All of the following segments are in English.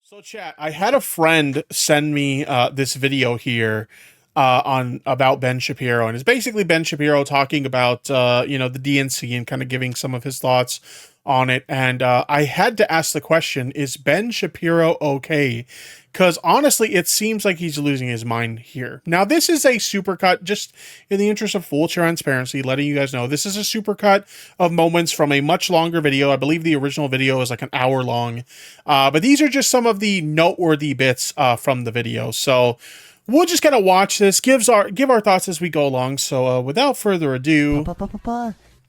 So chat, I had a friend send me this video here on about Ben Shapiro, and it's basically Ben Shapiro talking about the DNC and kind of giving some of his thoughts on it. And I had to ask the question: is Ben Shapiro okay? Because honestly, it seems like he's losing his mind here. Now, this is a supercut, just in the interest of full transparency, letting you guys know, this is a supercut of moments from a much longer video. I believe the original video is like an hour long. But these are just some of the noteworthy bits from the video. So we'll just kind of watch this, give our thoughts as we go along. So without further ado,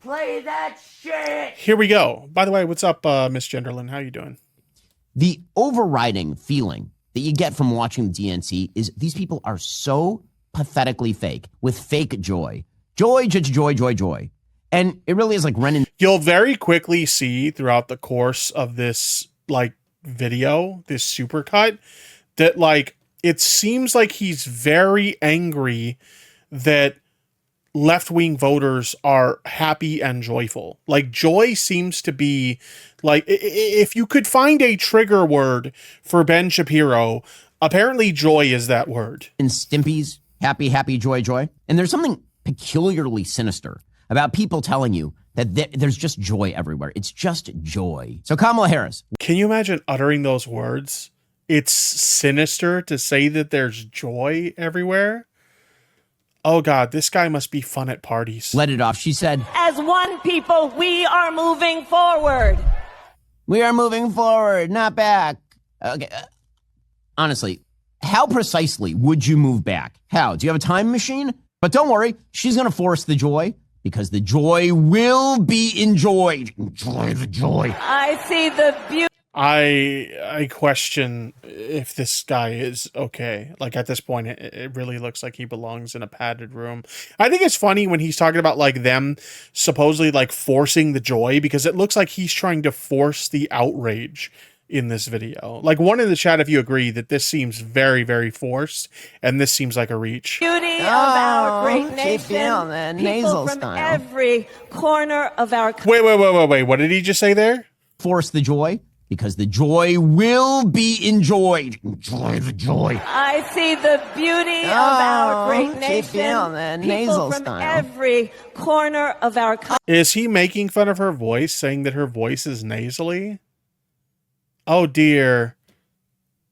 play that shit. Here we go. By the way, what's up, Miss Genderlin? How you doing? The overriding feeling that you get from watching the DNC is these people are so pathetically fake, with fake joy. Joy, joy. And it really is like Renan. You'll very quickly see throughout the course of this video, this supercut, that it seems like he's very angry that left-wing voters are happy and joyful. Joy seems to be if you could find a trigger word for Ben Shapiro, apparently joy is that word. In Stimpy's happy, joy. And there's something peculiarly sinister about people telling you that there's just joy everywhere. It's just joy. So Kamala Harris. Can you imagine uttering those words? It's sinister to say that there's joy everywhere. Oh God, this guy must be fun at parties. Let it off. She said, As one people, we are moving forward. We are moving forward, not back. Okay. Honestly, how precisely would you move back? How? Do you have a time machine? But don't worry, she's going to force the joy, because the joy will be enjoyed. Enjoy the joy. I see the beauty. I question if this guy is okay. At this point, it really looks like he belongs in a padded room. I think it's funny when he's talking about them supposedly forcing the joy, because it looks like he's trying to force the outrage in this video. One in the chat if you agree that this seems very, very forced, and this seems like a reach. Beauty of our great nation. Nasal from style. every corner of our country. Wait. What did he just say there? Force the joy, because the joy will be enjoyed. Enjoy the joy. I see the beauty of our great nation. Nasal from style. every corner of our country. Is he making fun of her voice, saying that her voice is nasally? Oh dear.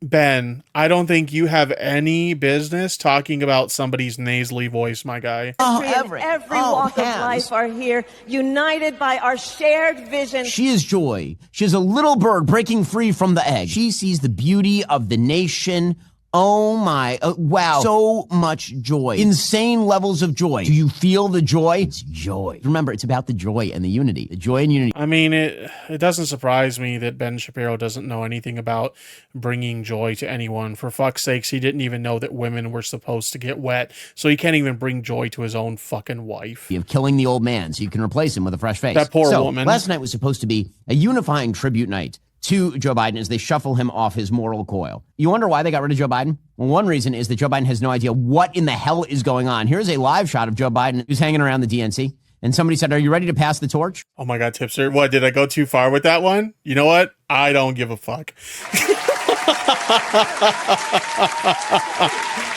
Ben, I don't think you have any business talking about somebody's nasally voice, my guy. Every walk of life are here, united by our shared vision. She is joy. She is a little bird breaking free from the egg. She sees the beauty of the nation. Oh my, wow. So much joy. Insane levels of joy. Do you feel the joy? It's joy. Remember, it's about the joy and the unity. The joy and unity. I mean, it doesn't surprise me that Ben Shapiro doesn't know anything about bringing joy to anyone. For fuck's sakes, he didn't even know that women were supposed to get wet, so he can't even bring joy to his own fucking wife. Of killing the old man so you can replace him with a fresh face. That poor woman. Last night was supposed to be a unifying tribute night to Joe Biden as they shuffle him off his moral coil. You wonder why they got rid of Joe Biden? Well, one reason is that Joe Biden has no idea what in the hell is going on. Here's a live shot of Joe Biden who's hanging around the DNC. And somebody said, are you ready to pass the torch? Oh my God, Tipster. What, did I go too far with that one? You know what? I don't give a fuck.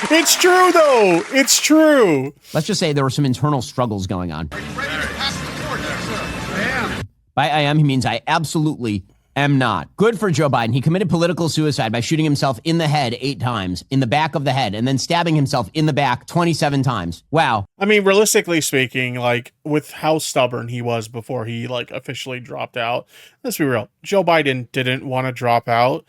It's true, though. It's true. Let's just say there were some internal struggles going on. Are you ready to pass the torch? Yes, sir. I am. By I am, he means I absolutely am not. Good for Joe Biden. He committed political suicide by shooting himself in the head 8 times, in the back of the head, and then stabbing himself in the back 27 times. Wow. I mean, realistically speaking, with how stubborn he was before he, officially dropped out, let's be real, Joe Biden didn't want to drop out.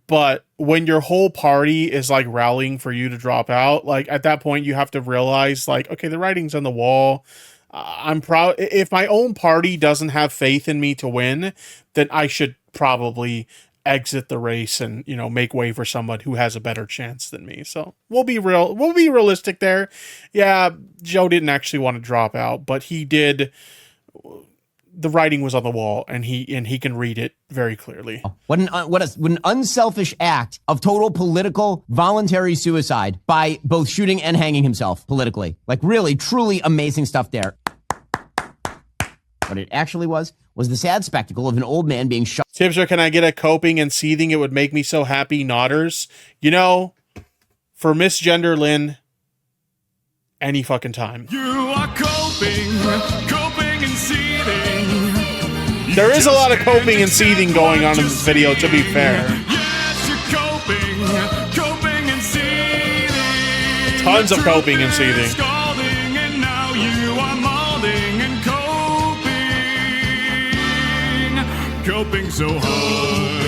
But when your whole party is, rallying for you to drop out, at that point, you have to realize, okay, the writing's on the wall. I'm proud. If my own party doesn't have faith in me to win, then I should probably exit the race and, make way for someone who has a better chance than me. So we'll be realistic there. Yeah, Joe didn't actually want to drop out, but he did. The writing was on the wall, and he can read it very clearly. What an unselfish act of total political voluntary suicide by both shooting and hanging himself politically. Really, truly amazing stuff there. What it actually was was the sad spectacle of an old man being shot. Tipster, can I get a coping and seething? It would make me so happy. Nodders. You know, for Miss Gender Lynn, any fucking time. You are coping and seething. There is a lot of coping and seething going on in this video, to be fair. Yes, you're coping and seething. Tons of coping and seething. Scalding, and now you are molding and coping so hard.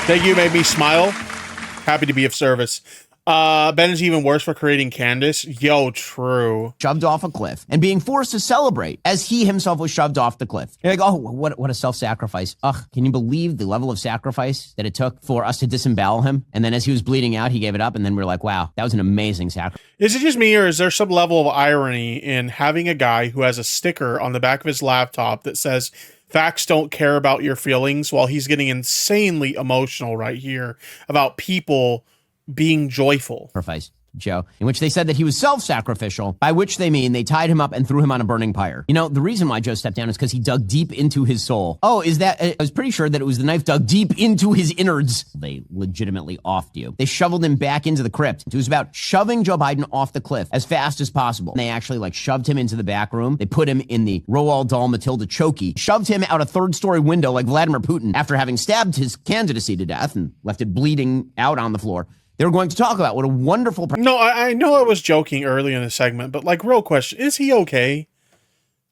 Thank you, made me smile. Happy to be of service. Ben is even worse for creating Candace. Yo, true. Shoved off a cliff and being forced to celebrate as he himself was shoved off the cliff. You're like, oh, what a self-sacrifice. Ugh, can you believe the level of sacrifice that it took for us to disembowel him? And then as he was bleeding out, he gave it up. And then we're like, wow, that was an amazing sacrifice. Is it just me, or is there some level of irony in having a guy who has a sticker on the back of his laptop that says, facts don't care about your feelings, while he's getting insanely emotional right here about people being joyful? Sacrifice, Joe, in which they said that he was self-sacrificial, by which they mean they tied him up and threw him on a burning pyre. You know, the reason why Joe stepped down is because he dug deep into his soul. Oh, is that, I was pretty sure that it was the knife dug deep into his innards. They legitimately offed you. They shoveled him back into the crypt. It was about shoving Joe Biden off the cliff as fast as possible. And they actually like shoved him into the back room. They put him in the Roald Dahl Matilda chokey, shoved him out a third-story window like Vladimir Putin after having stabbed his candidacy to death and left it bleeding out on the floor. They were going to talk about what a wonderful... No, I know I was joking early in the segment, but like, real question, is he okay?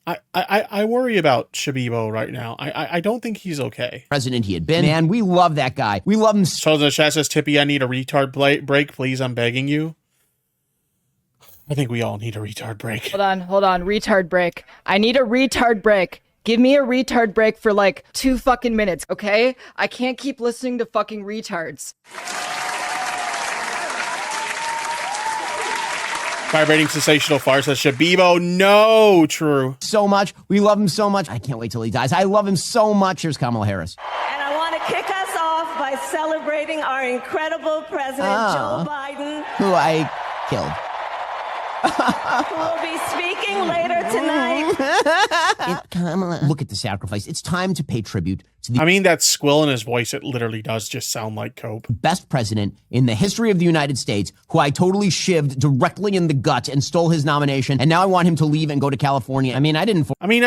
I worry about Shabibo right now. I don't think he's okay. President he had been. Man, we love that guy. We love him. So the chat says, Tippy, I need a retard break, please. I'm begging you. I think we all need a retard break. Hold on. Retard break. I need a retard break. Give me a retard break for like 2 fucking minutes, okay? I can't keep listening to fucking retards. Vibrating sensational farce says, Shabibo, no, true. So much. We love him so much. I can't wait till he dies. I love him so much. Here's Kamala Harris. And I want to kick us off by celebrating our incredible president, Joe Biden. Who I killed. Who will be speaking later tonight. Kamala. Look at the sacrifice. It's time to pay tribute to the... I mean, that squill in his voice, it literally does just sound like cope. Best president in the history of the United States, who I totally shivved directly in the gut and stole his nomination, and now I want him to leave and go to California. I mean, I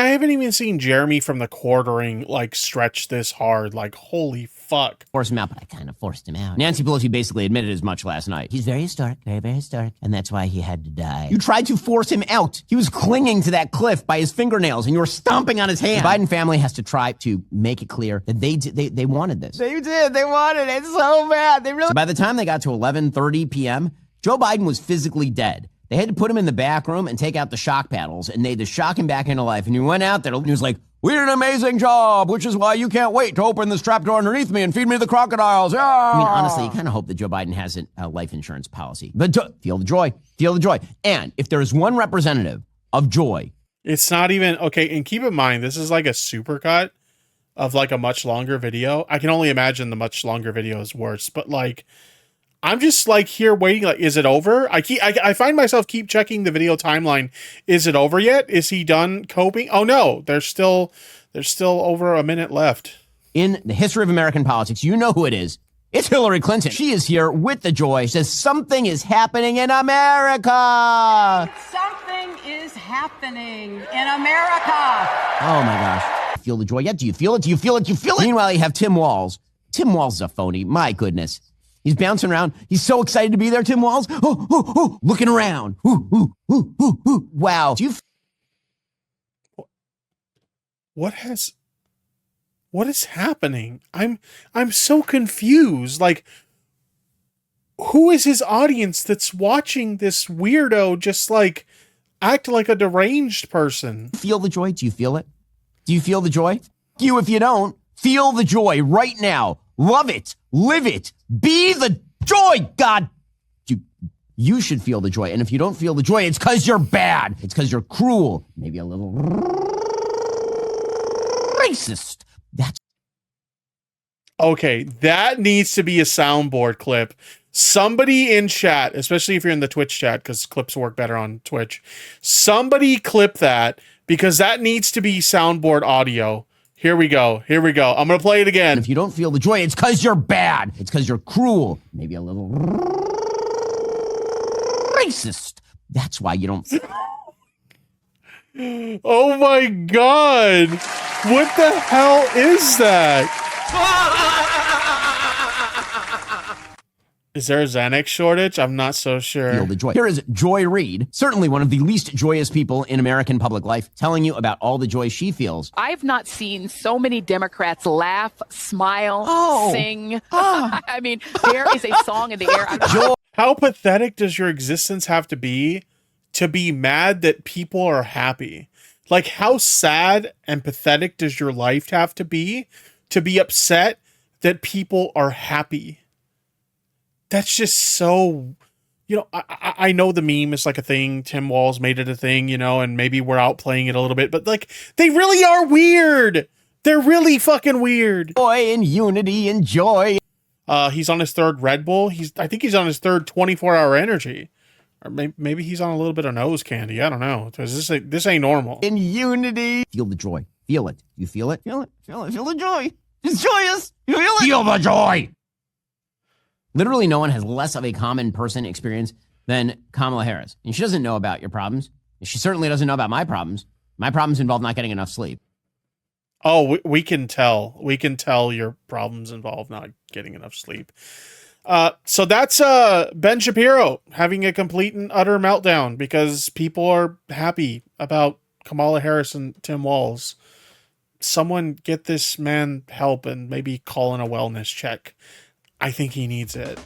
haven't even seen Jeremy from The Quartering, like, stretch this hard. Like, holy fuck. Force him out, but I kind of forced him out. Nancy Pelosi basically admitted as much last night. He's very historic, very, very historic, and that's why he had to die. You tried to force him out. He was clinging to that cliff by his fingernails, and you were stomping on his hand. The Biden family has to try to make it clear that they wanted this. They did. They wanted it so bad. They really... So by the time they got to 11:30 p.m., Joe Biden was physically dead. They had to put him in the back room and take out the shock paddles, and they had to shock him back into life. And he went out there, and he was like, we did an amazing job, which is why you can't wait to open this trapdoor underneath me and feed me the crocodiles. Yeah. I mean, honestly, you kind of hope that Joe Biden has a life insurance policy. But feel the joy. Feel the joy. And if there is one representative of joy... It's not even... Okay, and keep in mind, this is like a supercut of like a much longer video. I can only imagine the much longer video is worse. But like, I'm just like here waiting. Like, is it over? I find myself keep checking the video timeline. Is it over yet? Is he done coping? Oh no, there's still over a minute left. In the history of American politics, you know who it is. It's Hillary Clinton. She is here with the joy. She says something is happening in America. Something is happening in America. Oh my gosh. Feel the joy yet? Do you feel it? Do you feel it? Do you feel it? Meanwhile, you have Tim Walz. Tim Walz is a phony. My goodness. He's bouncing around. He's so excited to be there, Tim Walz. Looking around. Wow. Do you... What is happening? I'm so confused. Like, who is his audience that's watching this weirdo just like act like a deranged person? Feel the joy? Do you feel it? Do you feel the joy? You, if you don't, feel the joy right now. Love it. Live it. Be the joy. God, you should feel the joy. And if you don't feel the joy, it's because you're bad. It's because you're cruel. Maybe a little racist. That's okay. That needs to be a soundboard clip. Somebody in chat, especially if you're in the Twitch chat, because clips work better on Twitch, somebody clip that, because that needs to be soundboard audio. Here we go. Here we go. I'm going to play it again. And if you don't feel the joy, it's because you're bad. It's because you're cruel. Maybe a little racist. That's why you don't. Oh my God. What the hell is that? Is there a Xanax shortage? I'm not so sure. Feel the joy. Here is Joy Reid, certainly one of the least joyous people in American public life, telling you about all the joy she feels. I've not seen so many Democrats laugh, smile, sing. I mean, there is a song in the air. How pathetic does your existence have to be mad that people are happy? Like, how sad and pathetic does your life have to be upset that people are happy? That's just so, you know, I know the meme is like a thing. Tim Walz made it a thing, you know, and maybe we're outplaying it a little bit, but like, they really are weird. They're really fucking weird. Joy and unity and joy. He's on his third Red Bull. I think he's on his third 24-hour energy. Or maybe he's on a little bit of nose candy. I don't know. This ain't normal. In unity. Feel the joy. Feel it. You feel it? Feel it. Feel it. Feel the joy. It's joyous. You feel it? Feel the joy. Literally no one has less of a common person experience than Kamala Harris. And she doesn't know about your problems. She certainly doesn't know about my problems. My problems involve not getting enough sleep. Oh, we can tell. We can tell your problems involve not getting enough sleep. So that's Ben Shapiro having a complete and utter meltdown because people are happy about Kamala Harris and Tim Walz. Someone get this man help and maybe call in a wellness check. I think he needs it.